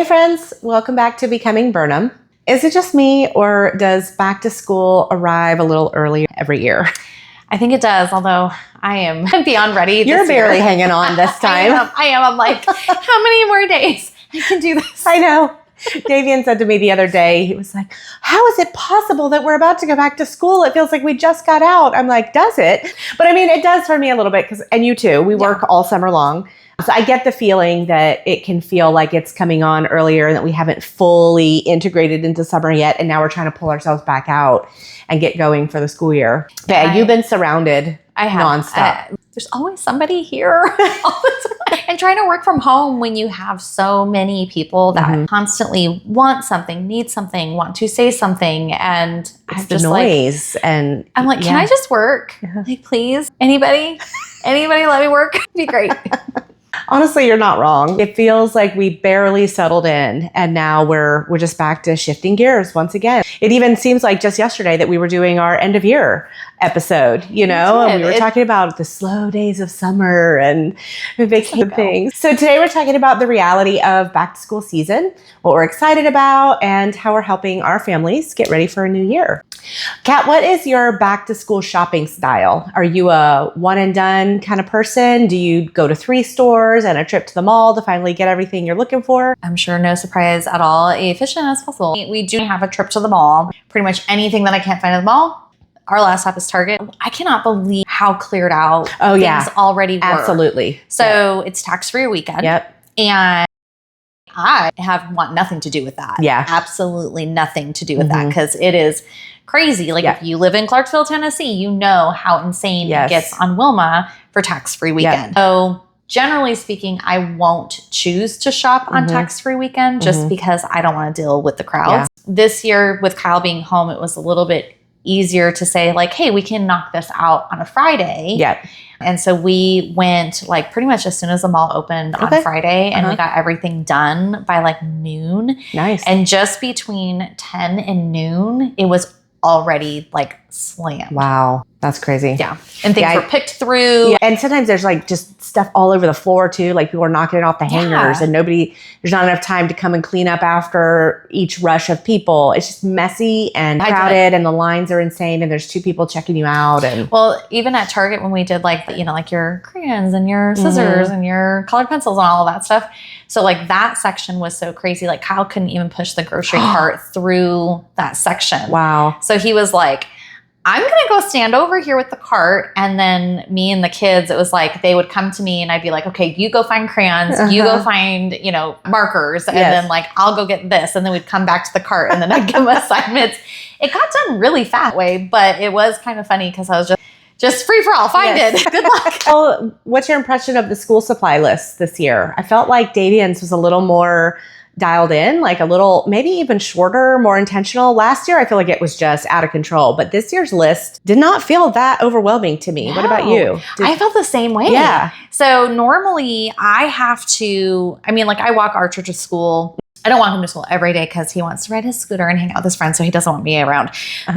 Hey friends, welcome back to Becoming Burnham. Is it just me, or does back to school arrive a little early every year? I think it does, although I am beyond ready. You're barely hanging on this time. I am. I'm like, how many more days I can do this? I know. Davian said to me the other day, he was like, how is it possible that we're about to go back to school? It feels like we just got out. I'm like, does it? But I mean, it does for me a little bit, and you too. We work all summer long. So I get the feeling that it can feel like it's coming on earlier and that we haven't fully integrated into summer yet. And now we're trying to pull ourselves back out and get going for the school year. But you've been surrounded nonstop. There's always somebody here all the time. And trying to work from home when you have so many people that constantly want something, need something, want to say something. And it's the noise. And I'm like, can I just work? Like, please, anybody let me work? It'd be great. Honestly, you're not wrong. It feels like we barely settled in, and now we're just back to shifting gears once again. It even seems like just yesterday that we were doing our end of year episode, and we were talking about the slow days of summer and vacation things. So today we're talking about the reality of back to school season, what we're excited about, and how we're helping our families get ready for a new year. Kat, what is your back to school shopping style? Are you a one and done kind of person? Do you go to 3 stores and a trip to the mall to finally get everything you're looking for? I'm sure no surprise at all, efficient as possible. We do have a trip to the mall. Pretty much anything that I can't find at the mall. Our last stop is Target. I cannot believe how cleared out things already were. Absolutely. So it's tax-free weekend. Yep. And I want nothing to do with that. Yeah. Absolutely nothing to do with that, because it is crazy. Like if you live in Clarksville, Tennessee, you know how insane it gets on Wilma for tax-free weekend. So generally speaking, I won't choose to shop on tax-free weekend just because I don't want to deal with the crowds. This year with Kyle being home, it was a little bit easier to say like, hey, we can knock this out on a Friday. Yep. And so we went like pretty much as soon as the mall opened on Friday, and we got everything done by like noon. Nice. And just between 10 and noon, it was already like slammed. Wow. That's crazy. Yeah. And things were picked through. Yeah. And sometimes there's like just stuff all over the floor too. Like people are knocking it off the hangers and there's not enough time to come and clean up after each rush of people. It's just messy and crowded, and the lines are insane, and there's 2 people checking you out. And well, even at Target when we did like, like your crayons and your scissors and your colored pencils and all of that stuff. So like that section was so crazy. Like Kyle couldn't even push the grocery cart through that section. Wow. So he was like, I'm going to go stand over here with the cart. And then me and the kids, it was like, they would come to me and I'd be like, okay, you go find crayons, you go find, markers. And then like, I'll go get this. And then we'd come back to the cart and then I'd give them assignments. It got done really fast way, but it was kind of funny because I was just free for all. Find it. Good luck. Well, what's your impression of the school supply list this year? I felt like Davian's was a little more dialed in, like a little, maybe even shorter, more intentional. Last year, I feel like it was just out of control, but this year's list did not feel that overwhelming to me. No. What about you? I felt the same way. Yeah. So normally I have to, I walk Archer to school. I don't want him to school every day because he wants to ride his scooter and hang out with his friends, so he doesn't want me around.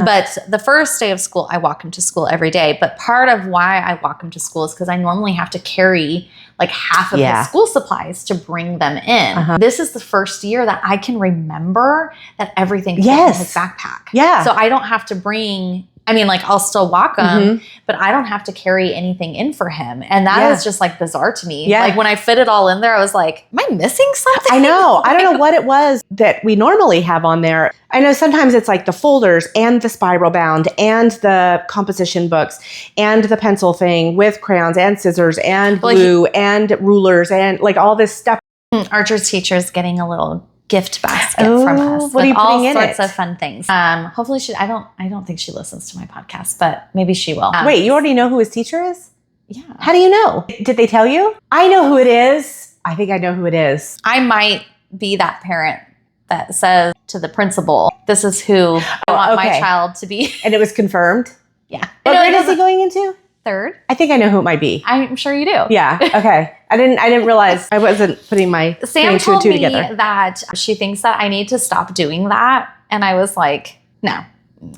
But the first day of school, I walk him to school every day. But part of why I walk him to school is because I normally have to carry like half of his school supplies to bring them in. This is the first year that I can remember that everything fits in his backpack. Yeah. So I don't have to bring... I'll still walk him, but I don't have to carry anything in for him. And that is just like bizarre to me. Yeah. Like when I fit it all in there, I was like, am I missing something? I know. I don't know what it was that we normally have on there. I know sometimes it's like the folders and the spiral bound and the composition books and the pencil thing with crayons and scissors and glue and rulers and like all this stuff. Archer's teacher's getting a little gift basket from us. What are you putting in it? All sorts of fun things. Hopefully I don't think she listens to my podcast, but maybe she will. Wait, you already know who his teacher is? Yeah. How do you know? Did they tell you? I know who it is. I think I know who it is. I might be that parent that says to the principal, this is who I want my child to be. And it was confirmed? Yeah. What grade is he going into? 3rd. I think I know who it might be. I'm sure you do. Yeah. Okay. I didn't realize. I wasn't putting my Sam two and two together. That she thinks that I need to stop doing that. And I was like, no,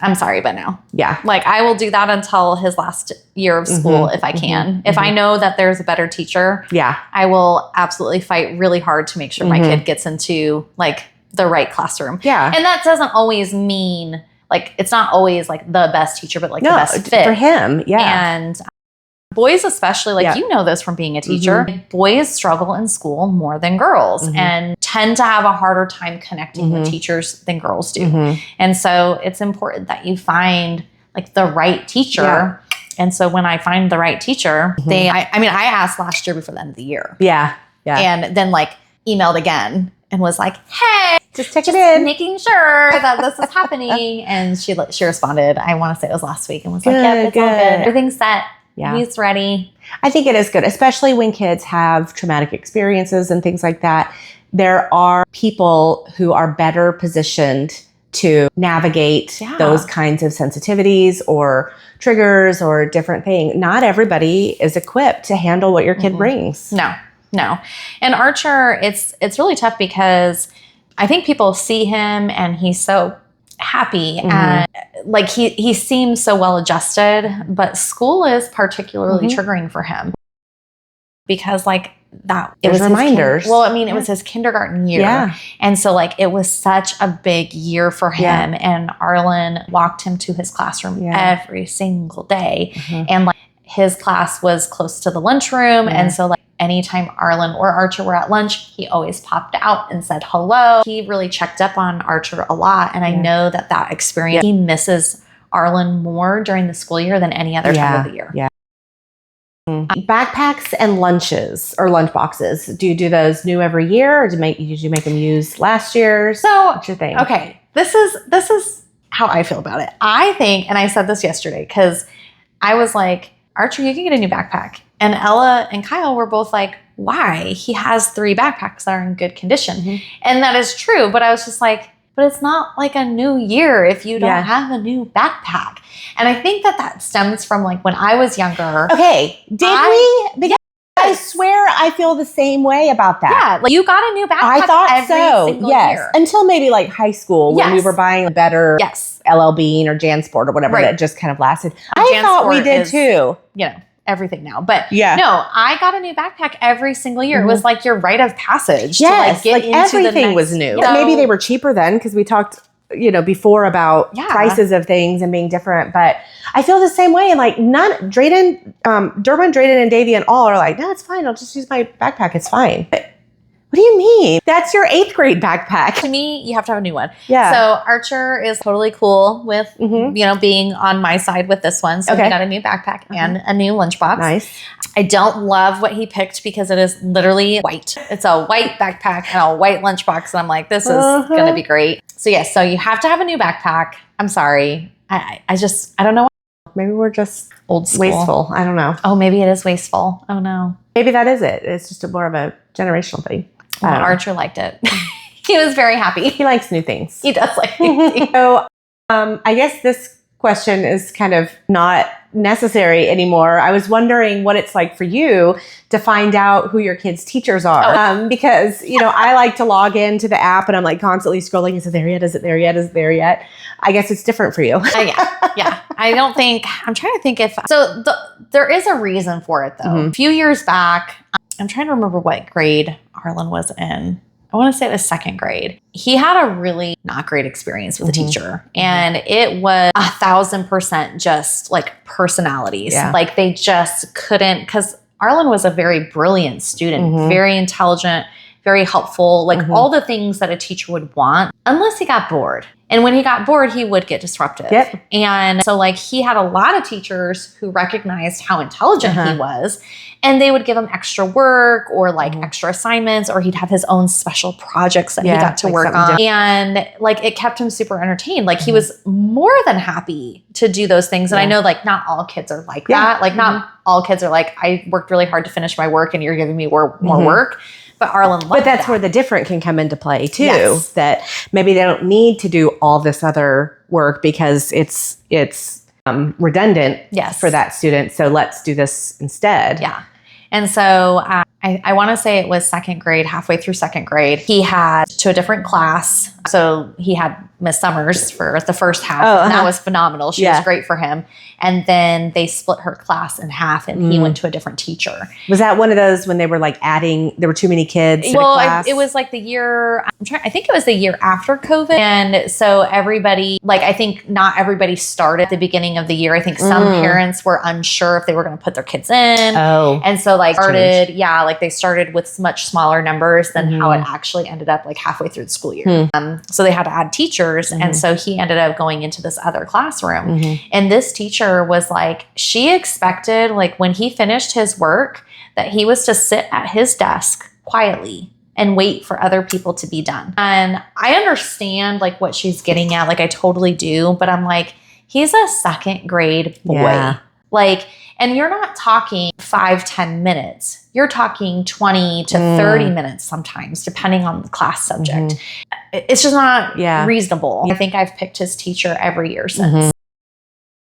I'm sorry, but no. Yeah. Like I will do that until his last year of school if I can. If I know that there's a better teacher, I will absolutely fight really hard to make sure my kid gets into like the right classroom. Yeah. And that doesn't always mean like, it's not always like the best teacher, but like the best fit for him. Yeah. And boys, especially, like you know this from being a teacher, boys struggle in school more than girls and tend to have a harder time connecting with teachers than girls do. And so it's important that you find like the right teacher. Yeah. And so when I find the right teacher, I asked last year before the end of the year. Yeah. Yeah. And then like emailed again and was like, hey, just check it in, making sure that this is happening. And she responded, I want to say it was last week, and was like, yep, it's all good. Everything's set. Yeah. He's ready. I think it is good, especially when kids have traumatic experiences and things like that. There are people who are better positioned to navigate those kinds of sensitivities or triggers or different things. Not everybody is equipped to handle what your kid brings. No. And Archer, it's really tough because I think people see him and he's so happy and like he seems so well adjusted, but school is particularly triggering for him because like that it was reminders. It was his kindergarten year, and so like it was such a big year for him. And Arlen walked him to his classroom every single day, and like his class was close to the lunchroom, and so like anytime Arlen or Archer were at lunch, he always popped out and said hello. He really checked up on Archer a lot. And I know that experience, he misses Arlen more during the school year than any other time of the year. Yeah. Backpacks and lunches or lunch boxes. Do you do those new every year, or did you make them use last year's? So, what's your thing? Okay. This is how I feel about it. I think, and I said this yesterday, because I was like, Archer, you can get a new backpack. And Ella and Kyle were both like, why? He has 3 backpacks that are in good condition. And that is true. But I was just like, but it's not like a new year if you don't have a new backpack. And I think that stems from like when I was younger. Okay. Did we? Because I swear I feel the same way about that. Yeah. Like you got a new backpack. I thought every single year. Until maybe like high school when we were buying a better LL Bean or JanSport or whatever that just kind of lasted. I thought we did too. You know, everything now. But no, I got a new backpack every single year. It was like your rite of passage to like get into everything the next, was new. So, maybe they were cheaper then because we talked, before about prices of things and being different. But I feel the same way. And like Derwin, Drayden, and Davy and all are like, no, it's fine. I'll just use my backpack. It's fine. But what do you mean? That's your 8th grade backpack. To me, you have to have a new one. Yeah. So Archer is totally cool with, being on my side with this one. So he got a new backpack and a new lunchbox. Nice. I don't love what he picked because it is literally white. It's a white backpack and a white lunchbox. And I'm like, this is going to be great. So yes, so you have to have a new backpack. I'm sorry. I don't know. Maybe we're just old school. Wasteful. I don't know. Oh, maybe it is wasteful. Oh no. Maybe that is it. It's just more of a generational thing. Well, Archer liked it. He was very happy. He likes new things. He does like new things. So I guess this question is kind of not necessary anymore. I was wondering what it's like for you to find out who your kids' teachers are. Because, I like to log into the app and I'm like constantly scrolling. Is it there yet? Is it there yet? Is it there yet? I guess it's different for you. Yeah. I'm trying to think there is a reason for it though. A few years back, I'm trying to remember what grade Arlen was in. I want to say it was 2nd grade. He had a really not great experience with a teacher. And it was 1,000% just like personalities. Yeah. Like they just couldn't, because Arlen was a very brilliant student, very intelligent, very helpful, like all the things that a teacher would want, unless he got bored. And when he got bored, he would get disruptive. Yep. And so like he had a lot of teachers who recognized how intelligent he was, and they would give him extra work or like extra assignments, or he'd have his own special projects that he got to work on. And like it kept him super entertained. Like he was more than happy to do those things. And I know like not all kids are like that. Like not all kids are like, I worked really hard to finish my work and you're giving me more work. But Arlen loved But that's where the different can come into play too. Yes. That maybe they don't need to do all this other work because it's redundant for that student. So let's do this instead. Yeah. And so I I want to say it was second grade, halfway through second grade. He had to a different class. So he had Miss Summers for the first half. And that was phenomenal. She was great for him. And then they split her class in half and he went to a different teacher. Was that one of those when they were like adding, there were too many kids in a class? It was like the year, I think it was the year after COVID. And so everybody, like, I think not everybody started at the beginning of the year. I think some parents were unsure if they were going to put their kids in. And so like they started with much smaller numbers than how it actually ended up like halfway through the school year. So they had to add teachers. And so he ended up going into this other classroom. And this teacher was like, she expected like when he finished his work that he was to sit at his desk quietly and wait for other people to be done. And I understand like what she's getting at. Like I totally do. But I'm like, he's a second grade boy. Yeah. Like, and you're not talking 5-10 minutes. You're talking 20 to 30 minutes sometimes, depending on the class subject. It's just not reasonable. I think I've picked his teacher every year since.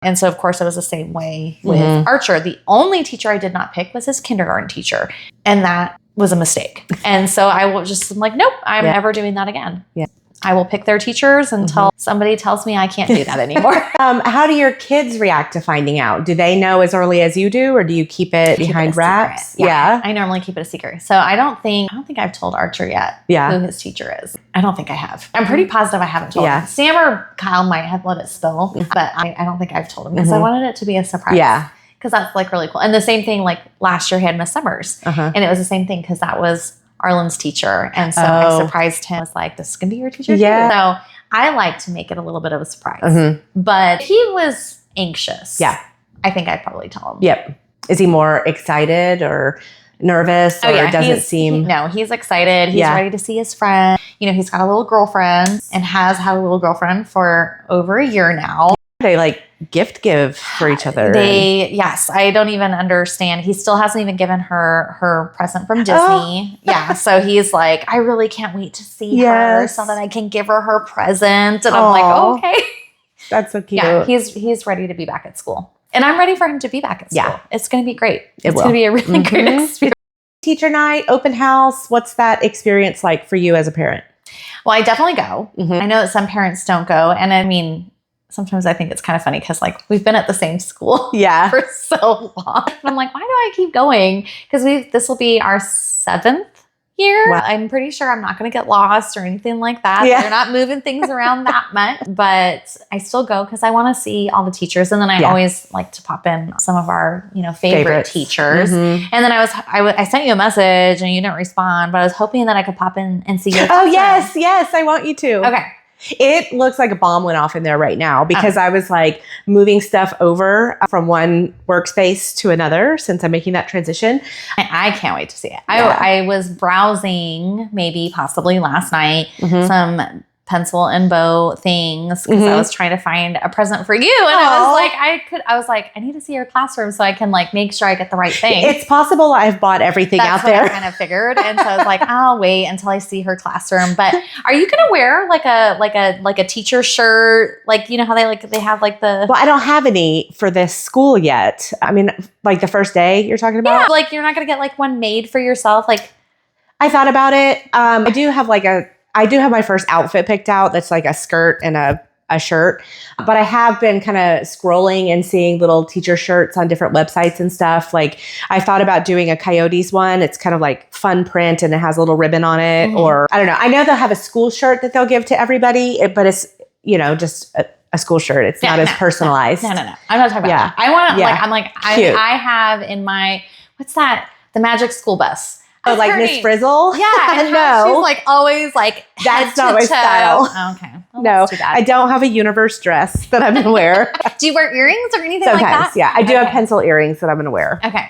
And so, of course, it was the same way with Archer. The only teacher I did not pick was his kindergarten teacher. And that was a mistake. And so I'm like, nope, I'm never doing that again. Yeah. I will pick their teachers until somebody tells me I can't do that anymore. How do your kids react to finding out? Do they know as early as you do, or do you keep it behind wraps? Yeah. I normally keep it a secret. So I don't think I've told Archer yet who his teacher is. I don't think I have. I'm pretty positive I haven't told him. Sam or Kyle might have let it spill, but I don't think I've told him because I wanted it to be a surprise. Yeah. Because that's like really cool. And the same thing, like last year he had Miss Summers. And it was the same thing because that was Arlen's teacher. And so I surprised him. I was like, this is going to be your teacher too. So I like to make it a little bit of a surprise. But he was anxious. Yeah. I think I'd probably tell him. Yep. Is he more excited or nervous or does it seem? No, he's excited. He's ready to see his friend. You know, he's got a little girlfriend and has had a little girlfriend for over a year now. They like give for each other. Yes, I don't even understand. He still hasn't even given her present from Disney. Yeah, so he's like, I really can't wait to see her so that I can give her present. And I'm like, oh, okay. That's so cute. Yeah, he's ready to be back at school. And I'm ready for him to be back at school. Yeah. It's going to be great. It's going to be a really great experience. Teacher night, open house. What's that experience like for you as a parent? Well, I definitely go. I know that some parents don't go. And I mean, sometimes I think it's kind of funny because like we've been at the same school for so long. And I'm like, why do I keep going? Because this will be our 7th year. Wow. I'm pretty sure I'm not going to get lost or anything like that. They're not moving things around that much, but I still go because I want to see all the teachers. And then I always like to pop in some of our, favorite teachers. And then I sent you a message and you didn't respond, but I was hoping that I could pop in and see your classroom. Yes. I want you to. Okay. It looks like a bomb went off in there right now because I was like moving stuff over from one workspace to another since I'm making that transition. I can't wait to see it. I was browsing possibly last night, some pencil and bow things because I was trying to find a present for you. And I was like, I need to see your classroom so I can like make sure I get the right thing. It's possible I've bought everything out there. I kind of figured. And so I was like, I'll wait until I see her classroom. But are you going to wear like a teacher shirt? Like, you know how they have like the... Well, I don't have any for this school yet. I mean, like the first day you're talking about? Yeah, like you're not going to get like one made for yourself. Like I thought about it. I do have my first outfit picked out. That's like a skirt and a shirt. But I have been kind of scrolling and seeing little teacher shirts on different websites and stuff. Like I thought about doing a Coyotes one. It's kind of like fun print and it has a little ribbon on it. Or I don't know. I know they'll have a school shirt that they'll give to everybody, but it's, just a school shirt. It's not as personalized. No. I'm not talking about that. I want to I have in my, what's that? The Magic School Bus. Oh, like Miss Frizzle? Yeah. No. She's like always like that's not my style. Oh, okay. Well, no, I don't have a universe dress that I'm going to wear. Do you wear earrings or anything like that? Yeah. I do have pencil earrings that I'm going to wear. Okay.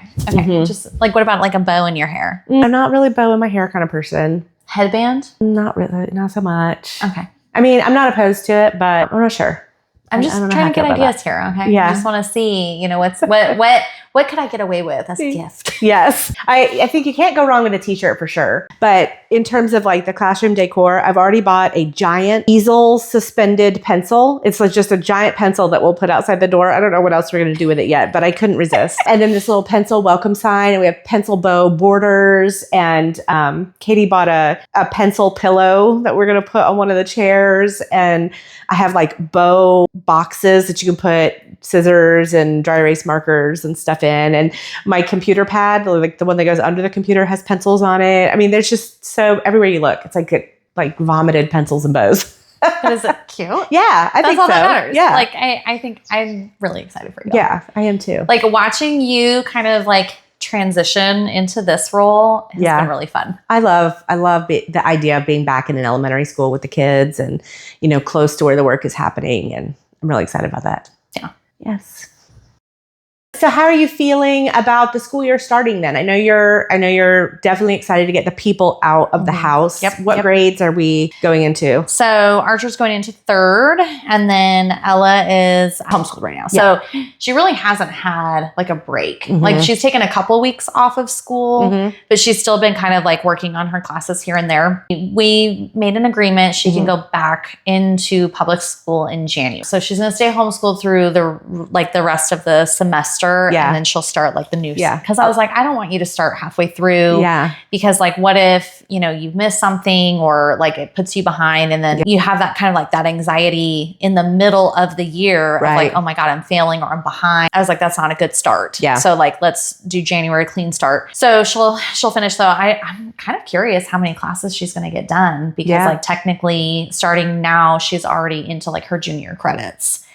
Just like, what about like a bow in your hair? I'm not really bow in my hair kind of person. Headband? Not really. Not so much. Okay. I mean, I'm not opposed to it, but I'm not sure. I'm just trying to get ideas here. Okay. Yeah. I just want to see, what what could I get away with as a gift? Yes. I think you can't go wrong with a t-shirt for sure. But in terms of like the classroom decor, I've already bought a giant easel suspended pencil. It's like just a giant pencil that we'll put outside the door. I don't know what else we're going to do with it yet, but I couldn't resist. And then this little pencil welcome sign, and we have pencil bow borders, and Katie bought a pencil pillow that we're going to put on one of the chairs. And I have like bow boxes that you can put scissors and dry erase markers and stuff in. And my computer pad, like the one that goes under the computer, has pencils on it. I mean, there's just so everywhere you look, it's like vomited pencils and bows. But is it cute? Yeah, I think That's all so. that matters. Yeah. Like, I think I'm really excited for you. Yeah, I am too. Like watching you kind of like transition into this role has been really fun. I love the idea of being back in an elementary school with the kids and, close to where the work is happening. And I'm really excited about that. Yeah. Yes. So how are you feeling about the school year starting then? I know you're definitely excited to get the people out of the house. Yep. What grades are we going into? So Archer's going into 3rd, and then Ella is homeschooled right now. So she really hasn't had like a break. Like she's taken a couple weeks off of school, but she's still been kind of like working on her classes here and there. We made an agreement she can go back into public school in January. So she's going to stay homeschooled through the rest of the semester. And then she'll start like the new because I was like, I don't want you to start halfway through. Yeah. Because like, what if, you've missed something or like it puts you behind, and then you have that kind of like that anxiety in the middle of the year of like, oh my God, I'm failing or I'm behind. I was like, that's not a good start. Yeah. So like, let's do January clean start. So she'll finish though. I'm kind of curious how many classes she's going to get done because like technically starting now, she's already into like her junior credits.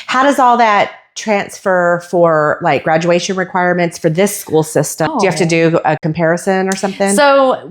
How does all that transfer for like graduation requirements for this school system? Do you have to do a comparison or something? So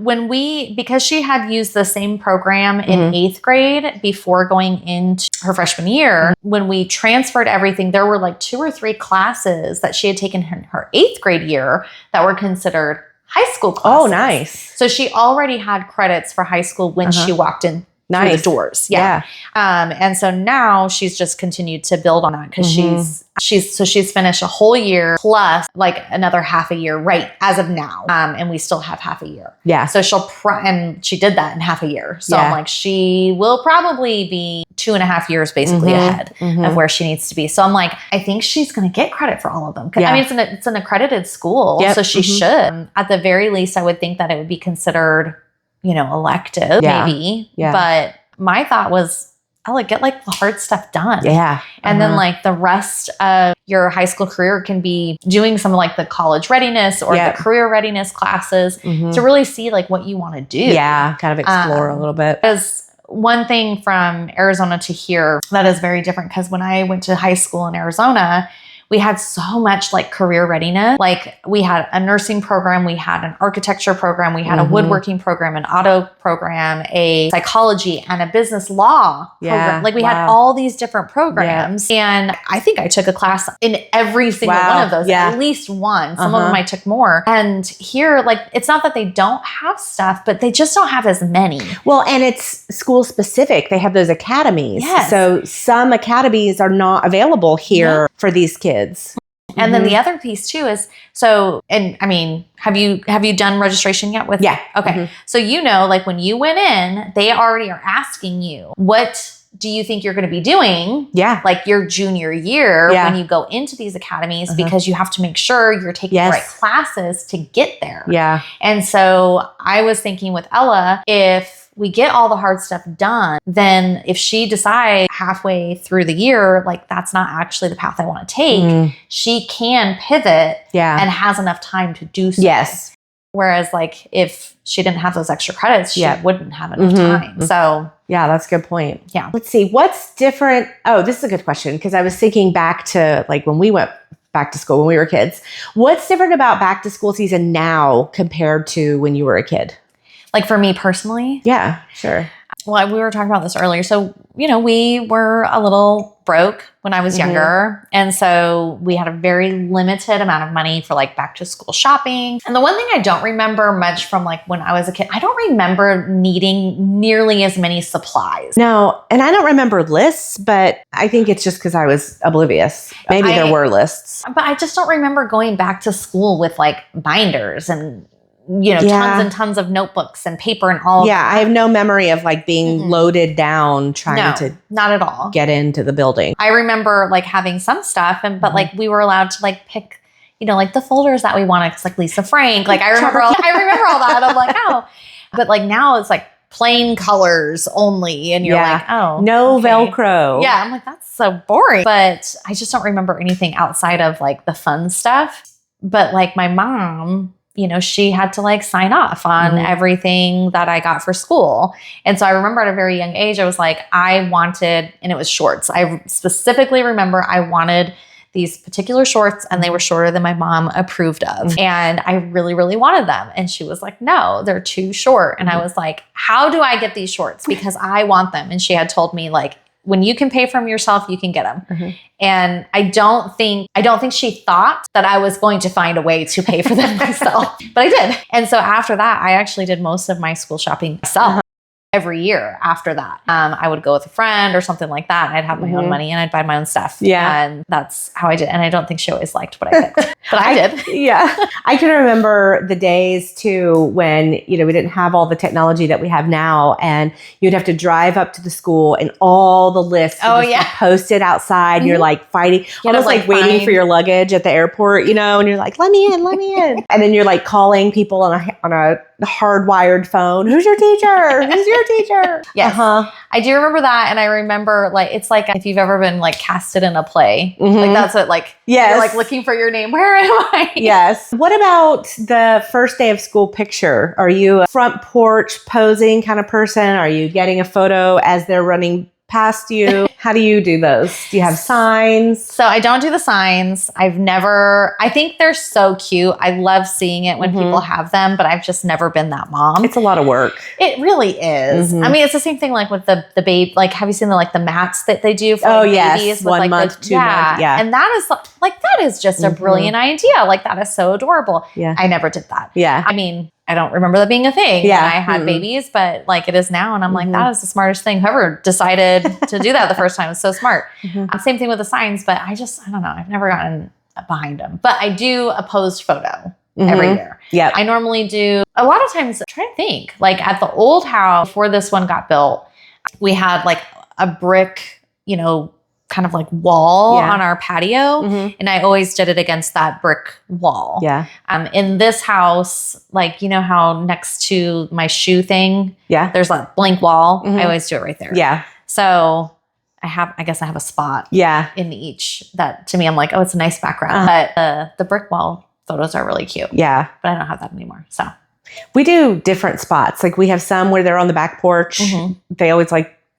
because she had used the same program in 8th grade before going into her freshman year, when we transferred everything, there were like 2 or 3 classes that she had taken in her 8th grade year that were considered high school classes. Oh, nice. So she already had credits for high school when she walked in through the doors. Yeah. And so now she's just continued to build on that because she's finished a whole year plus like another half a year right as of now. And we still have half a year. Yeah. So and she did that in half a year. So I'm like, she will probably be 2.5 years basically ahead of where she needs to be. So I'm like, I think she's going to get credit for all of them. I mean, it's an accredited school, so she should. At the very least, I would think that it would be considered elective maybe. Yeah. But my thought was, get like the hard stuff done. Yeah. And then like the rest of your high school career can be doing some of like the college readiness or the career readiness classes to really see like what you want to do. Yeah. Kind of explore a little bit. Because one thing from Arizona to here that is very different, because when I went to high school in Arizona, we had so much like career readiness. Like we had a nursing program, we had an architecture program, we had a woodworking program, an auto program, a psychology, and a business law program. Like we had all these different programs. And I think I took a class in every single one of those, at least one. Some of them I took more. And here, like, it's not that they don't have stuff, but they just don't have as many. Well, and it's school specific. They have those academies. Yes. So some academies are not available here for these kids. And then the other piece too is, and I mean, have you done registration yet with? Yeah. Okay. So, like when you went in, they already are asking you, what do you think you're going to be doing? Yeah. Like your junior year when you go into these academies, because you have to make sure you're taking the right classes to get there. Yeah. And so I was thinking with Ella, if we get all the hard stuff done, then if she decides halfway through the year, like that's not actually the path I want to take, she can pivot and has enough time to do so. Yes. Whereas like if she didn't have those extra credits, she wouldn't have enough time. So yeah, that's a good point. Yeah. Let's see. What's different? Oh, this is a good question, because I was thinking back to like when we went back to school when we were kids. What's different about back to school season now compared to when you were a kid? Like for me personally? Yeah, sure. Well, we were talking about this earlier. So we were a little broke when I was younger. And so we had a very limited amount of money for like back to school shopping. And the one thing I don't remember much from like when I was a kid, I don't remember needing nearly as many supplies. No, and I don't remember lists, but I think it's just because I was oblivious. Maybe there were lists. But I just don't remember going back to school with like binders and tons and tons of notebooks and paper and all of that. I have no memory of like being loaded down trying to not at all get into the building. I remember like having some stuff but like we were allowed to like pick, like the folders that we wanted. It's like Lisa Frank. Like I remember all that. I'm like, oh, but like now it's like plain colors only. And you're like, oh, no Velcro. Yeah. I'm like, that's so boring. But I just don't remember anything outside of like the fun stuff. But like my mom, she had to like sign off on everything that I got for school. And so I remember at a very young age, I was like, I wanted, and it was shorts. I specifically remember I wanted these particular shorts and they were shorter than my mom approved of. And I really, really wanted them. And she was like, no, they're too short. And I was like, how do I get these shorts? Because I want them. And she had told me like, when you can pay for them yourself, you can get them. And I don't think she thought that I was going to find a way to pay for them myself, but I did. And so after that, I actually did most of my school shopping myself. Every year after that, I would go with a friend or something like that. And I'd have my own money and I'd buy my own stuff. Yeah. And that's how I did. And I don't think she always liked what I picked, but I did. Yeah. I can remember the days too when, we didn't have all the technology that we have now, and you'd have to drive up to the school and all the lists would be posted outside. And you're like fighting, almost like waiting for your luggage at the airport, and you're like, let me in. And then you're like calling people on a hardwired phone. Who's your teacher? Who's your teacher? Yes. I do remember that. And I remember like, it's like if you've ever been like casted in a play, like that's what like, you're like looking for your name. Where am I? Yes. What about the first day of school picture? Are you a front porch posing kind of person? Are you getting a photo as they're running past you? How do you do those? Do you have signs? So I don't do the signs. I think they're so cute. I love seeing it when people have them, but I've just never been that mom. It's a lot of work. It really is. I mean, it's the same thing like with the babe, like have you seen the mats that they do for babies? With 1 month, 2 months. Yeah. And that is just a brilliant idea. Like that is so adorable. Yeah. I never did that. Yeah. I mean, I don't remember that being a thing when I had babies, but like it is now. And I'm like, that is the smartest thing. Whoever decided to do that the first time was so smart. Same thing with the signs, but I don't know. I've never gotten behind them, but I do a posed photo every year. Yeah. I normally do a lot of times. I'm trying to think like at the old house before this one got built, we had like a brick, kind of like wall on our patio. And I always did it against that brick wall. Yeah. In this house, like, how next to my shoe thing, there's a blank wall. I always do it right there. Yeah. So I guess I have a spot in each that to me, I'm like, oh, it's a nice background. But the brick wall photos are really cute. Yeah. But I don't have that anymore. So we do different spots. Like we have some where they're on the back porch. They always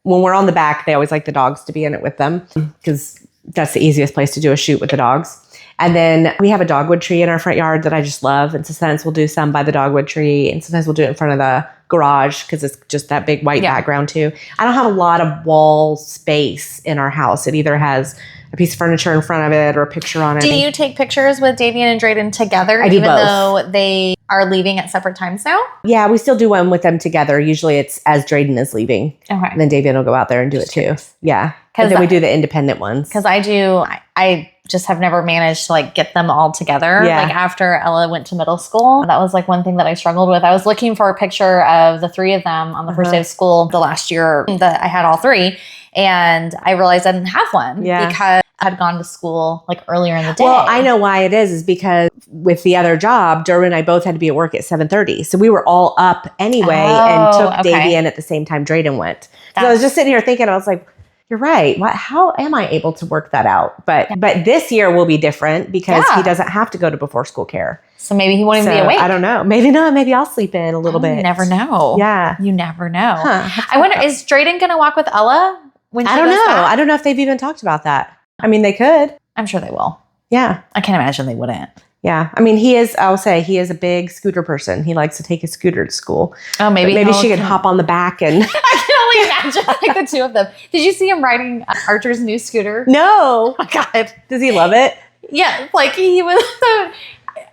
when we're on the back, they always like the dogs to be in it with them because that's the easiest place to do a shoot with the dogs. And then we have a dogwood tree in our front yard that I just love. And so sometimes we'll do some by the dogwood tree, and sometimes we'll do it in front of the garage because it's just that big white background too. I don't have a lot of wall space in our house. It either has a piece of furniture in front of it or a picture on it. Do you take pictures with Davian and Drayden together? I do even both. Though they are leaving at separate times now? Yeah, we still do one with them together. Usually it's as Drayden is leaving. Okay. And then Davian will go out there and do it too. Yeah. And then we do the independent ones. Because I just have never managed to like get them all together. Yeah. Like after Ella went to middle school, that was like one thing that I struggled with. I was looking for a picture of the three of them on the first day of school the last year that I had all three. And I realized I didn't have one because I had gone to school like earlier in the day. Well, I know why it is because with the other job, Derwin and I both had to be at work at 7:30. So we were all up anyway and took Davy in at the same time Drayden went. So I was just sitting here thinking, I was like, you're right. How am I able to work that out? But this year will be different because he doesn't have to go to before school care. So maybe he won't even be awake. I don't know. Maybe not. Maybe I'll sleep in a little bit. You never know. Yeah. You never know. I wonder, is Drayden going to walk with Ella when she I don't goes know. back? I don't know if they've even talked about that. I mean, they could. I'm sure they will. Yeah. I can't imagine they wouldn't. Yeah. I mean, I'll say he is a big scooter person. He likes to take his scooter to school. Oh, maybe she could hop on the back and. I can only imagine like the two of them. Did you see him riding Archer's new scooter? No. Oh, God. Does he love it? Yeah. Like he was,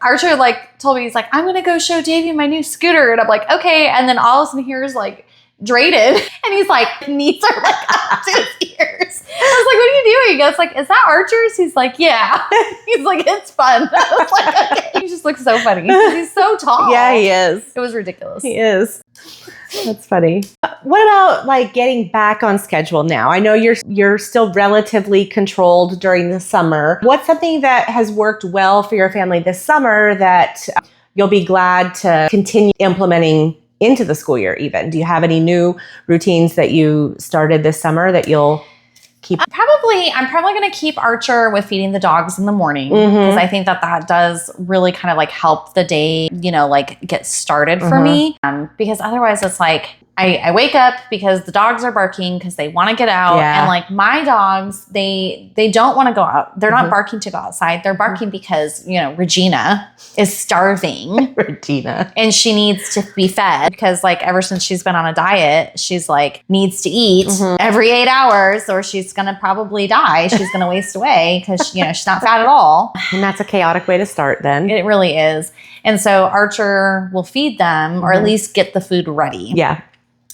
Archer like told me, he's like, I'm going to go show Davey my new scooter. And I'm like, okay. And then all of a sudden here's like, Drayden, and he's like, knees are like up to his ears. I was like, what are you doing? He goes like, is that Archer's? He's like, yeah. He's like, it's fun. I was like, okay. He just looks so funny. He's so tall. Yeah, he is. It was ridiculous. He is. That's funny. What about like getting back on schedule now? I know you're still relatively controlled during the summer. What's something that has worked well for your family this summer that you'll be glad to continue implementing into the school year even? Do you have any new routines that you started this summer that you'll keep? I'm probably going to keep Archer with feeding the dogs in the morning because I think that does really kind of like help the day, like get started for me. Because otherwise it's like, I wake up because the dogs are barking because they want to get out. Yeah. And like my dogs, they don't want to go out. They're not barking to go outside. They're barking because, Regina is starving. Regina. And she needs to be fed because like ever since she's been on a diet, she's like needs to eat every 8 hours or she's going to probably die. She's going to waste away because, she's not fat at all. And that's a chaotic way to start then. It really is. And so Archer will feed them or at least get the food ready. Yeah.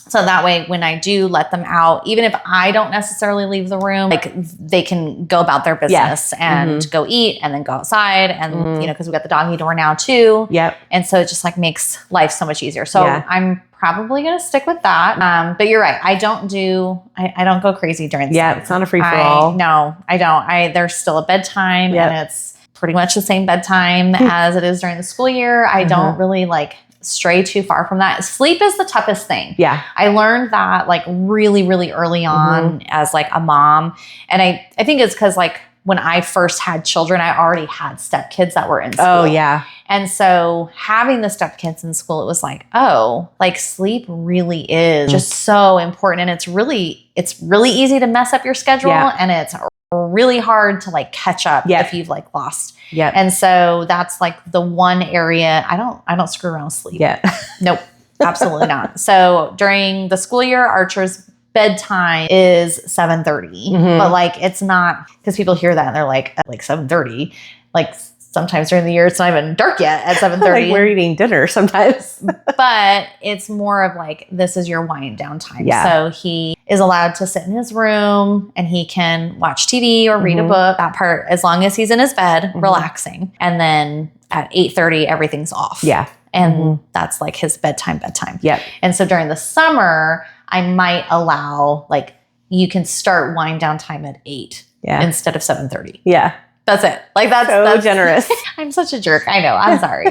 So that way, when I do let them out, even if I don't necessarily leave the room, like they can go about their business and go eat and then go outside. And, because we got the doggy door now too. Yep. And so it just like makes life so much easier. So I'm probably going to stick with that. But you're right. I don't go crazy during the summer. It's not a free for all. No, I don't. There's still a bedtime and it's pretty much the same bedtime as it is during the school year. I don't really like stray too far from that. Sleep is the toughest thing. Yeah. I learned that like really, really early on as like a mom. And I think it's because like when I first had children, I already had stepkids that were in school. Oh, yeah. And so having the stepkids in school, it was like, oh, like sleep really is just so important. And it's really easy to mess up your schedule and it's really hard to like catch up if you've like lost. Yeah. And so that's like the one area I don't screw around with sleep. Yeah. Nope. Absolutely not. So during the school year, Archer's bedtime is 7:30. But like it's not because people hear that and they're like 7:30. Like sometimes during the year it's not even dark yet at 7:30. Like we're eating dinner sometimes. But it's more of like this is your wind down time. Yeah. So he is allowed to sit in his room and he can watch TV or read a book. That part, as long as he's in his bed, relaxing. And then at 8:30, everything's off. Yeah. And that's like his bedtime. Yeah. And so during the summer, I might allow like you can start wind down time at 8 instead of 7:30. Yeah. That's it. Like that's generous. I'm such a jerk. I know. I'm sorry.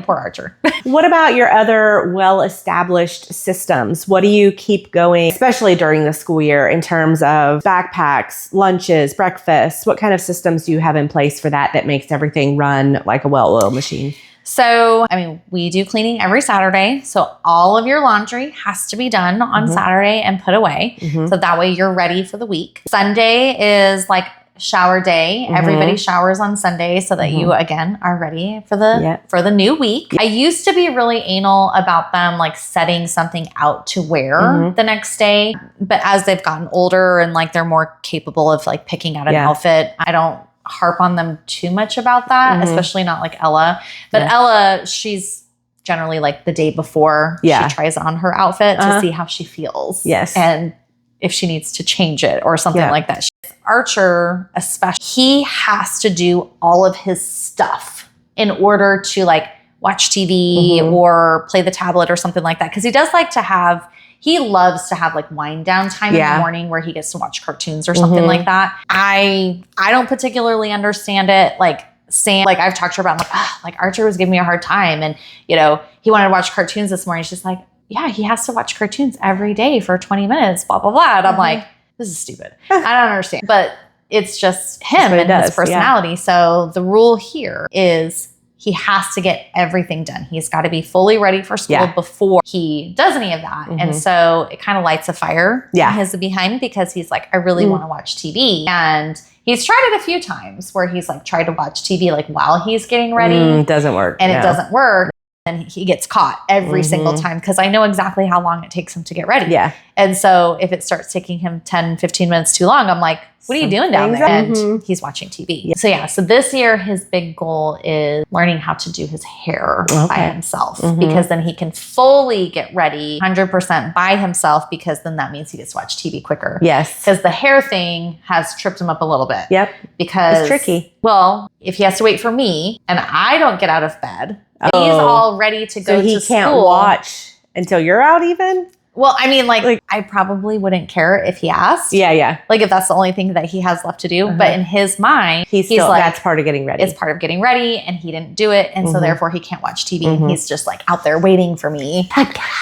Poor Archer. What about your other well-established systems? What do you keep going, especially during the school year, in terms of backpacks, lunches, breakfasts? What kind of systems do you have in place for that makes everything run like a well-oiled machine? So, we do cleaning every Saturday. So all of your laundry has to be done on Saturday and put away. So that way you're ready for the week. Sunday is like shower day. Everybody showers on Sunday so that you again are ready for the new week. I used to be really anal about them like setting something out to wear the next day, but as they've gotten older and like they're more capable of like picking out an outfit, I don't harp on them too much about that, especially not like Ella. But Ella, she's generally like the day before she tries on her outfit to see how she feels. Yes. And if she needs to change it or something like that. Archer, especially, he has to do all of his stuff in order to like watch TV or play the tablet or something like that. Because he loves to have like wind down time in the morning where he gets to watch cartoons or something like that. I don't particularly understand it. Like Sam, like I've talked to her about, like Archer was giving me a hard time. And, he wanted to watch cartoons this morning. She's like, yeah, he has to watch cartoons every day for 20 minutes, blah, blah, blah. And I'm like, this is stupid. I don't understand. But it's just him and his personality. Yeah. So the rule here is he has to get everything done. He's got to be fully ready for school before he does any of that. And so it kind of lights a fire in his behind because he's like, I really want to watch TV. And he's tried it a few times where he's like tried to watch TV like while he's getting ready. Doesn't work. And it doesn't work. And he gets caught every single time because I know exactly how long it takes him to get ready. Yeah. And so if it starts taking him 10, 15 minutes too long, I'm like, what are you doing down there? And he's watching TV. So this year, his big goal is learning how to do his hair by himself because then he can fully get ready 100% by himself because then that means he gets to watch TV quicker. Yes. Because the hair thing has tripped him up a little bit. Yep. Because it's tricky. Well, if he has to wait for me and I don't get out of bed, he's all ready to go to school. So he can't watch until you're out even? Well, I mean, like I probably wouldn't care if he asked. Yeah, yeah. Like if that's the only thing that he has left to do. But in his mind, he's like, that's part of getting ready. It's part of getting ready and he didn't do it. And so therefore he can't watch TV. And he's just like out there waiting for me.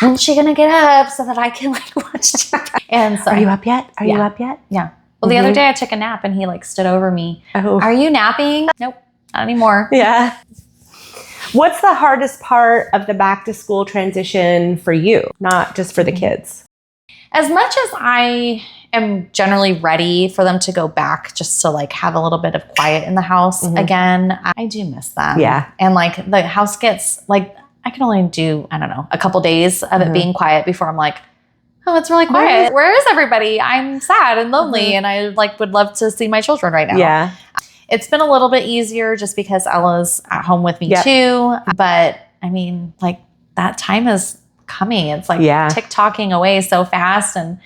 When's she going to get up so that I can like watch TV? And so, are you up yet? Are you up yet? Yeah. Well, the other day I took a nap and he like stood over me. Oh. Are you napping? Nope, not anymore. Yeah. What's the hardest part of the back to school transition for you, not just for the kids? As much as I am generally ready for them to go back just to like have a little bit of quiet in the house again, I do miss them. Yeah. And like the house gets like, I can only do, I don't know, a couple days of it being quiet before I'm like, oh, it's really quiet. Where is everybody? I'm sad and lonely and I like would love to see my children right now. Yeah. It's been a little bit easier just because Ella's at home with me too. But I mean, like that time is coming. It's like tick-tocking away so fast. And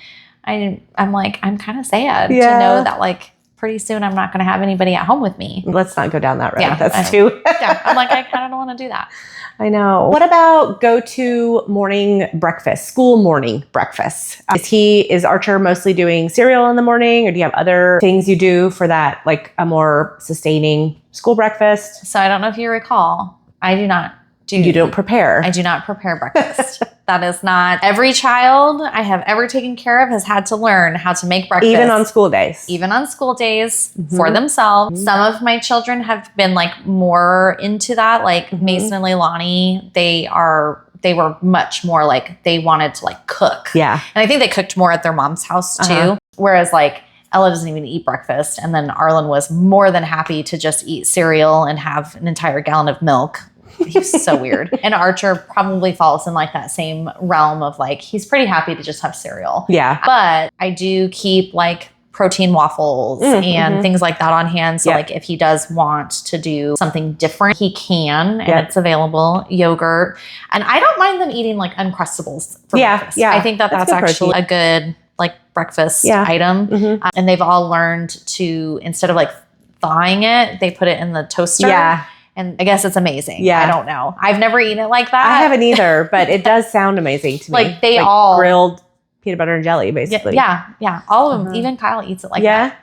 I'm like, I'm kind of sad to know that like pretty soon I'm not going to have anybody at home with me. Let's not go down that road. Yeah, that's too. I'm like, I kind of don't want to do that. I know. What about go-to morning breakfast, school morning breakfast? Is Archer mostly doing cereal in the morning or do you have other things you do for that, like a more sustaining school breakfast? So I don't know if you recall, I do not You don't prepare. I do not prepare breakfast. That is not, every child I have ever taken care of has had to learn how to make breakfast. Even on school days. Even on school days for themselves. Some of my children have been like more into that, like Mason and Leilani, they were much more like, they wanted to like cook. Yeah. And I think they cooked more at their mom's house too. Whereas like Ella doesn't even eat breakfast. And then Arlen was more than happy to just eat cereal and have an entire gallon of milk. He's so weird. And Archer probably falls in like that same realm of like, he's pretty happy to just have cereal. Yeah. But I do keep like protein waffles and things like that on hand. So like if he does want to do something different, he can, and it's available. Yogurt. And I don't mind them eating like Uncrustables for breakfast. Yeah. I think that's actually a good like breakfast item. And they've all learned to, instead of like thawing it, they put it in the toaster. Yeah. And I guess it's amazing. Yeah. I don't know. I've never eaten it like that. I haven't either, but it does sound amazing to me. Like they all grilled peanut butter and jelly, basically. Yeah. Yeah. All of them. Even Kyle eats it like that.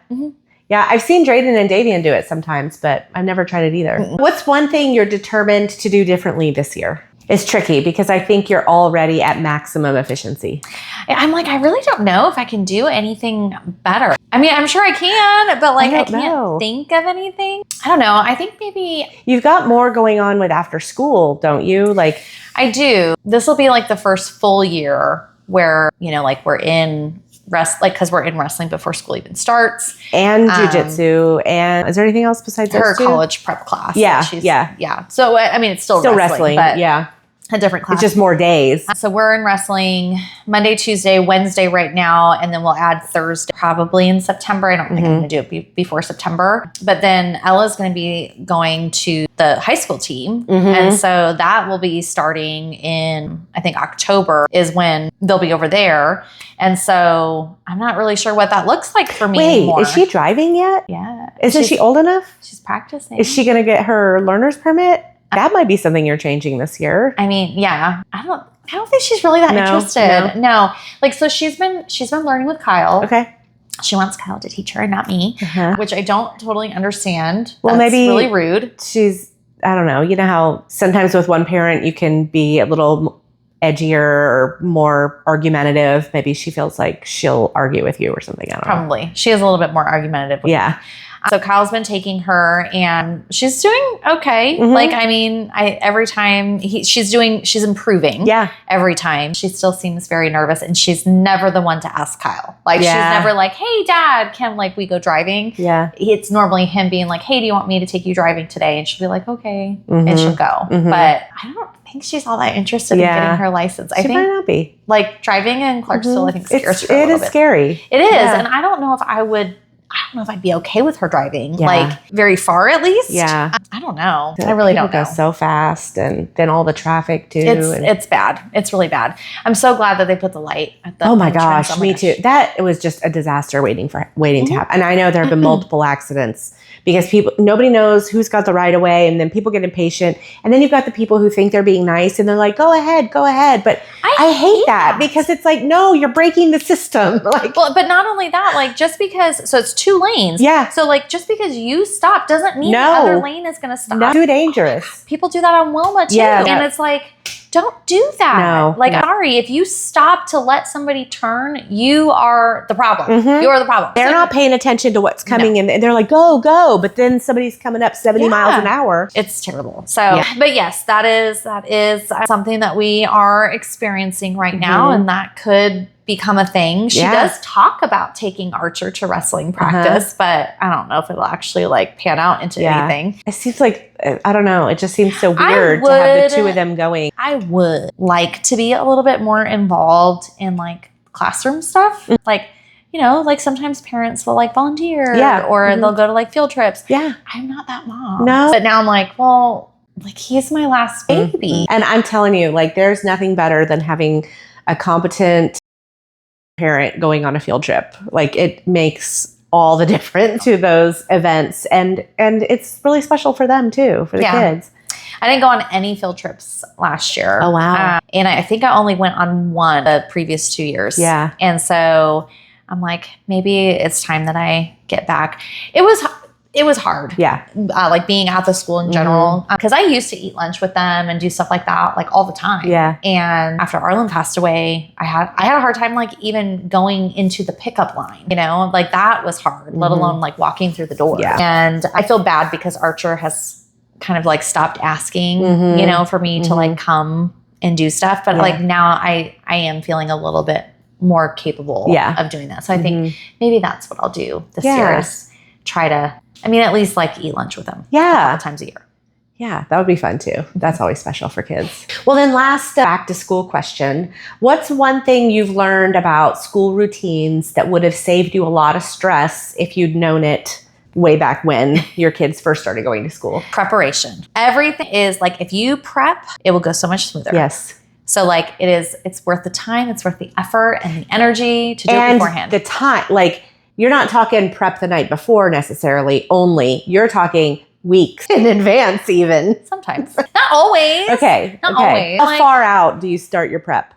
Yeah. I've seen Drayden and Davian do it sometimes, but I've never tried it either. What's one thing you're determined to do differently this year? It's tricky because I think you're already at maximum efficiency. I'm like, I really don't know if I can do anything better. I mean, I'm sure I can, but like I can't think of anything. I don't know. I think maybe you've got more going on with after school, don't you? Like I do. This will be like the first full year where, you know, like we're in because we're in wrestling before school even starts. And jujitsu. And is there anything else besides her college prep class? Yeah. Yeah. So, I mean, it's still wrestling but a different class. It's just more days. So we're in wrestling Monday, Tuesday, Wednesday right now. And then we'll add Thursday probably in September. I don't think I'm going to do it before September. But then Ella's going to be going to the high school team. And so that will be starting in, I think October is when they'll be over there. And so I'm not really sure what that looks like for me anymore. Is she driving yet? Yeah. Isn't she old enough? She's practicing. Is she going to get her learner's permit? That might be something you're changing this year. I mean, yeah. I don't think she's really that interested. No. Like, so she's been learning with Kyle. Okay. She wants Kyle to teach her and not me, which I don't totally understand. Well, that's maybe really rude. I don't know. You know how sometimes with one parent you can be a little edgier or more argumentative. Maybe she feels like she'll argue with you or something. I don't know. Probably. She is a little bit more argumentative with me. So Kyle's been taking her and she's doing okay. Mhm. Like, I mean, every time she's improving. Yeah. Every time. She still seems very nervous and she's never the one to ask Kyle. Like, she's never like, hey, Dad, can like we go driving? Yeah. It's normally him being like, hey, do you want me to take you driving today? And she'll be like, okay. Mhm. And she'll go. Mhm. But I don't think she's all that interested in getting her license. She might not be. Like driving in Clarksville, I think scares her a It little is bit. scary. It is. Yeah. And I don't know if I'd be okay with her driving, like very far at least. Yeah. I don't know. I really don't know. Go so fast, and then all the traffic too. It's bad. It's really bad. I'm so glad that they put the light at the Oh my entrance. gosh, me too. That was just a disaster waiting to happen. And I know there have been multiple accidents because nobody knows who's got the right of way, and then people get impatient, and then you've got the people who think they're being nice and they're like, go ahead. But I hate that because it's like, no, you're breaking the system. Like, well, but not only that, like just because, so it's 2 lanes. Yeah. So like just because you stop doesn't mean the other lane is going to stop. No, too dangerous. People do that on Wilma too. Yeah. And it's like, don't do that. No, like, no. Sorry, if you stop to let somebody turn, you are the problem. You are the problem. They're not paying attention to what's coming in. They're like, go. But then somebody's coming up 70 miles an hour. It's terrible. So, but yes, that is something that we are experiencing right now. And that could become a thing. She does talk about taking Archer to wrestling practice, but I don't know if it'll actually like pan out into anything. It seems like, I don't know. It just seems so weird to have the 2 of them going. I would like to be a little bit more involved in like classroom stuff. Like, you know, like sometimes parents will like volunteer or they'll go to like field trips. Yeah. I'm not that mom. No. But now I'm like, well, like he's my last baby. And I'm telling you, like there's nothing better than having a competent parent going on a field trip. Like it makes all the difference to those events, and it's really special for them too, for the kids. I didn't go on any field trips last year. Oh wow. And I think I only went on one the previous 2 years. Yeah. And so I'm like, maybe it's time that I get back. It was hard. Yeah. Like being at the school in general. Because I used to eat lunch with them and do stuff like that, like all the time. Yeah. And after Arlen passed away, I had a hard time like even going into the pickup line, you know, like that was hard, let alone like walking through the door. Yeah. And I feel bad because Archer has kind of like stopped asking, you know, for me to like come and do stuff. But like now I am feeling a little bit more capable of doing that. So I think maybe that's what I'll do this year is try to, at least like eat lunch with them a couple times a year. Yeah, that would be fun too. That's always special for kids. Well, then last back to school question. What's one thing you've learned about school routines that would have saved you a lot of stress if you'd known it way back when your kids first started going to school? Preparation. Everything is like, if you prep, it will go so much smoother. Yes. So like it's worth the time, it's worth the effort and the energy to do it beforehand. The time, like you're not talking prep the night before necessarily only. You're talking weeks in advance even. Sometimes. Not always. Okay. Not always. How far out do you start your prep?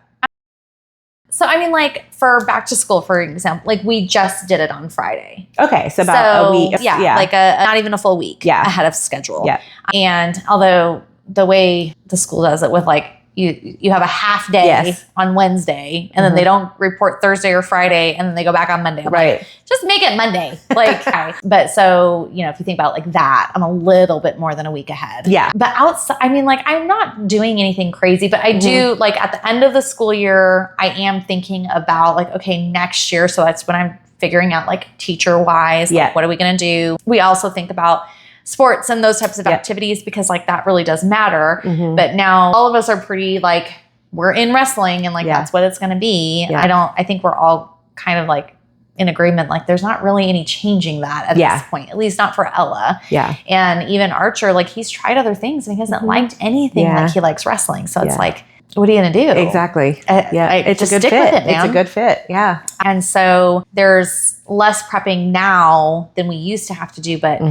So, like for back to school, for example, like we just did it on Friday. Okay. So about a week. Yeah. Like not even a full week ahead of schedule. Yeah. And although the way the school does it with like, you have a half day on Wednesday and then they don't report Thursday or Friday and then they go back on Monday. I'm like, just make it Monday. Like, but so, if you think about like that, I'm a little bit more than a week ahead. Yeah. But outside, like I'm not doing anything crazy, but I do like at the end of the school year, I am thinking about like, okay, next year. So that's when I'm figuring out like teacher wise, like what are we going to do? We also think about sports and those types of activities because like that really does matter. But now all of us are pretty like we're in wrestling and like that's what it's going to be. I think we're all kind of like in agreement. Like there's not really any changing that at this point, at least not for Ella. Yeah. And even Archer, like he's tried other things and he hasn't liked anything like he likes wrestling. So it's like, what are you going to do? Exactly. It's a good fit. It's a good fit. Yeah. And so there's less prepping now than we used to have to do, but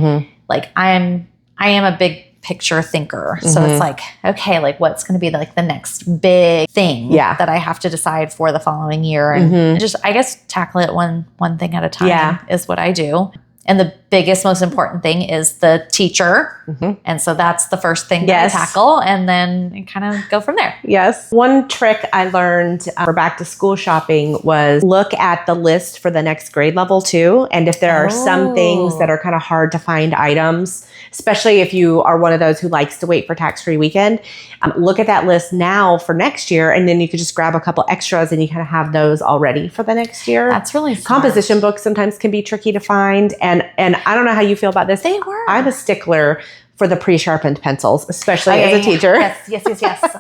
like I am a big picture thinker. So it's like, okay, like what's going to be like the next big thing that I have to decide for the following year and just, I guess, tackle it one thing at a time is what I do. And the biggest, most important thing is the teacher. And so that's the first thing that I tackle, and then kind of go from there. Yes. One trick I learned for back to school shopping was look at the list for the next grade level too. And if there are some things that are kind of hard to find items, especially if you are one of those who likes to wait for tax-free weekend, look at that list now for next year. And then you could just grab a couple extras and you kind of have those already for the next year. That's really smart. Composition books sometimes can be tricky to find. And I don't know how you feel about this. They were. I'm a stickler for the pre-sharpened pencils, especially as a teacher. Yes.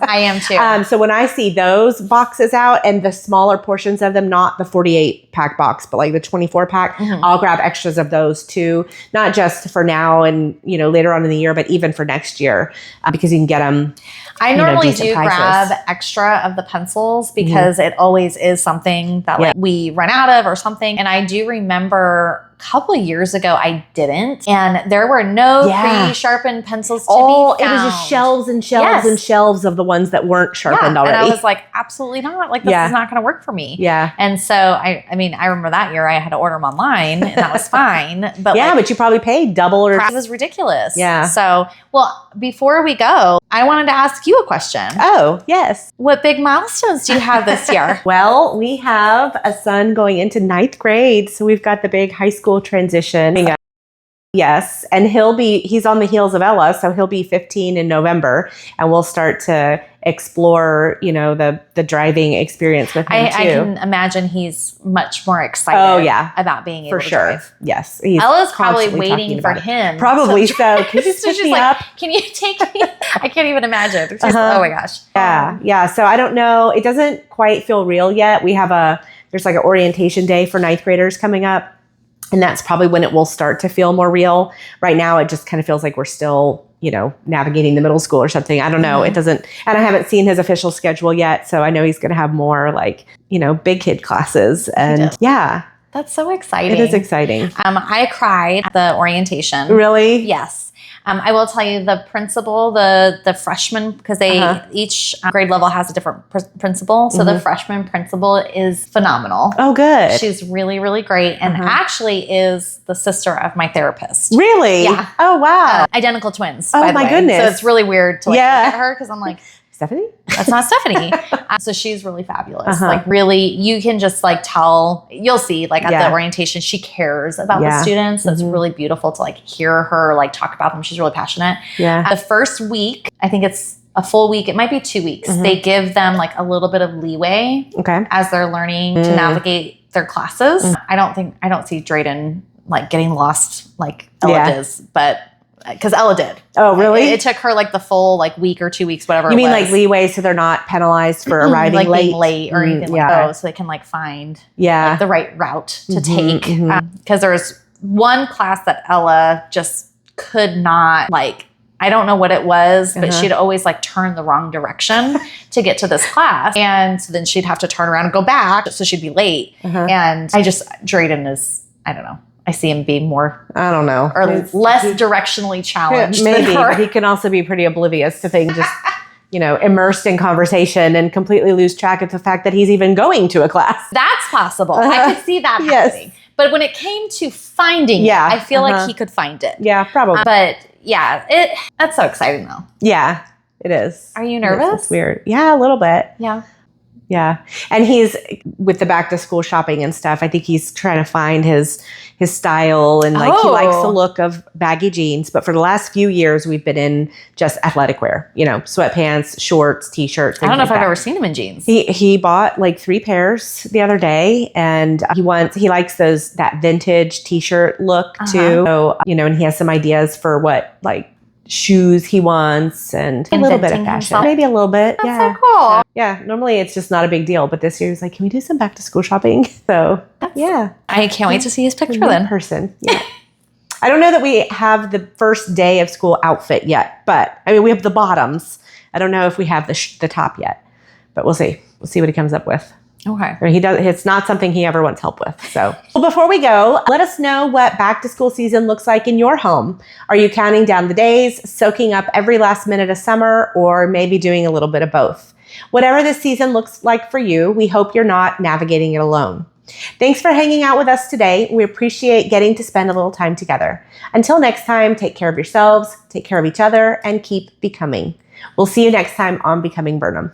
I am too. So when I see those boxes out and the smaller portions of them, not the 48 pack box, but like the 24 pack, I'll grab extras of those too. Not just for now and, later on in the year, but even for next year, because you can get them. I normally do grab extra of the pencils because it always is something that like we run out of or something. And I do remember a couple of years ago, I didn't. And there were no pre-sharpened pencils to be found. It was just shelves and shelves and shelves of the ones that weren't sharpened already. And I was like, absolutely not. Like, this is not going to work for me. Yeah. And so, I remember that year I had to order them online and that was fine. But but you probably paid double or... Price was ridiculous. Yeah. So, well, before we go, I wanted to ask you a question. Oh, yes. What big milestones do you have this year? Well, we have a son going into 9th grade. So we've got the big high school transition. Yes. And he's on the heels of Ella. So he'll be 15 in November and we'll start to explore, the driving experience with him too. I can imagine he's much more excited about being able to drive. Yes. Ella's probably waiting for him. Probably so. Can you just pick me up? Can you take me? I can't even imagine. Oh my gosh. Yeah. So I don't know. It doesn't quite feel real yet. There's like an orientation day for 9th graders coming up. And that's probably when it will start to feel more real. Right now, it just kind of feels like we're still, navigating the middle school or something. I don't know. It doesn't, and I haven't seen his official schedule yet. So I know he's going to have more like, big kid classes. And that's so exciting. It is exciting. I cried at the orientation. Really? Yes. I will tell you the principal, the freshman, because each grade level has a different principal. So the freshman principal is phenomenal. Oh, good. She's really, really great. And actually is the sister of my therapist. Really? Yeah. Oh, wow. Identical twins. Oh, by the my way. goodness. So it's really weird to look at her because I'm like, Stephanie? That's not Stephanie. So she's really fabulous. Like really, you can just like tell, you'll see like at the orientation, she cares about the students. So it's really beautiful to like hear her like talk about them. She's really passionate. Yeah. The first week, I think it's a full week. It might be 2 weeks. They give them like a little bit of leeway as they're learning to navigate their classes. I don't see Drayden like getting lost like Ella does, but because Ella did. Oh, really? It took her like the full like week or 2 weeks, whatever. You mean like leeway so they're not penalized for arriving like late? Being late or anything like that. So they can like find like, the right route to take. Because there was one class that Ella just could not like, I don't know what it was, but she'd always like turn the wrong direction to get to this class. And so then she'd have to turn around and go back. So she'd be late. And Drayden is, I don't know. I see him being more, I don't know, or less directionally challenged. Maybe, but he can also be pretty oblivious to things, just, immersed in conversation and completely lose track of the fact that he's even going to a class. That's possible. I could see that happening. But when it came to finding it, I feel like he could find it. Yeah, probably. But that's so exciting though. Yeah, it is. Are you nervous? It's weird. Yeah, a little bit. Yeah. Yeah. And he's with the back to school shopping and stuff. I think he's trying to find his style and like he likes the look of baggy jeans. But for the last few years, we've been in just athletic wear, sweatpants, shorts, t-shirts. I don't know if I've ever seen him in jeans. He bought like 3 pairs the other day and he likes that vintage t-shirt look too. So, and he has some ideas for what like shoes he wants and a little bit of fashion. Himself. Maybe a little bit. That's so cool. Yeah. Normally it's just not a big deal. But this year he's like, can we do some back to school shopping? So I can't wait to see his picture then. In person. Yeah. I don't know that we have the first day of school outfit yet, but I mean, we have the bottoms. I don't know if we have the top yet, but we'll see. We'll see what he comes up with. Okay. It's not something he ever wants help with. So before we go, let us know what back to school season looks like in your home. Are you counting down the days, soaking up every last minute of summer, or maybe doing a little bit of both? Whatever this season looks like for you, we hope you're not navigating it alone. Thanks for hanging out with us today. We appreciate getting to spend a little time together. Until next time, take care of yourselves, take care of each other, and keep becoming. We'll see you next time on Becoming Burnham.